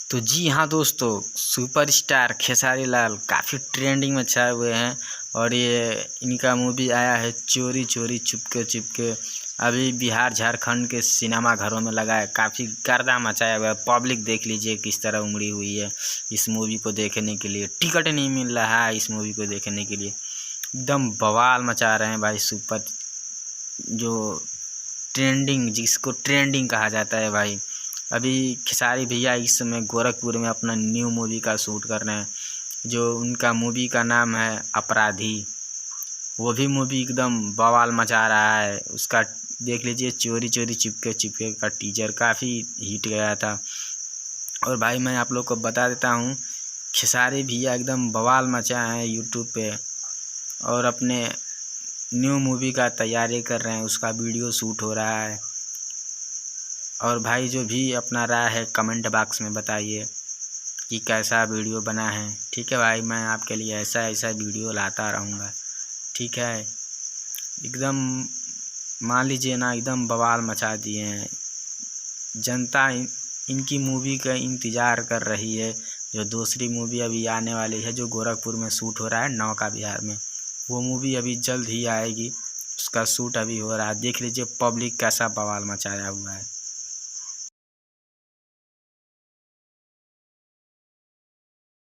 तो जी हाँ दोस्तों, सुपरस्टार खेसारी लाल काफ़ी ट्रेंडिंग में छाए हुए हैं और ये इनका मूवी आया है चोरी चोरी चुपके चुपके। अभी बिहार झारखंड के सिनेमा घरों में लगा है, काफ़ी गर्दा मचाया हुआ है। पब्लिक देख लीजिए किस तरह उमड़ी हुई है इस मूवी को देखने के लिए। टिकट नहीं मिल रहा है इस मूवी को देखने के लिए, एकदम बवाल मचा रहे हैं भाई। सुपर जो ट्रेंडिंग, जिसको ट्रेंडिंग कहा जाता है भाई, अभी खेसारी भैया इस समय गोरखपुर में अपना न्यू मूवी का शूट कर रहे हैं। जो उनका मूवी का नाम है अपराधी, वो भी मूवी एकदम बवाल मचा रहा है। उसका देख लीजिए, चोरी चोरी चिपके चिपके का टीजर काफ़ी हिट गया था। और भाई मैं आप लोग को बता देता हूँ, खेसारी भैया एकदम बवाल मचा है यूट्यूब पे और अपने न्यू मूवी का तैयारी कर रहे हैं, उसका वीडियो शूट हो रहा है। और भाई जो भी अपना राय है कमेंट बॉक्स में बताइए कि कैसा वीडियो बना है। ठीक है भाई, मैं आपके लिए ऐसा ऐसा वीडियो लाता रहूँगा। ठीक है, एकदम मान लीजिए ना, एकदम बवाल मचा दिए हैं। जनता इनकी मूवी का इंतज़ार कर रही है। जो दूसरी मूवी अभी आने वाली है, जो गोरखपुर में शूट हो रहा है नौका बिहार में, वो मूवी अभी जल्द ही आएगी। उसका शूट अभी हो रहा है, देख लीजिए पब्लिक कैसा बवाल मचाया हुआ है।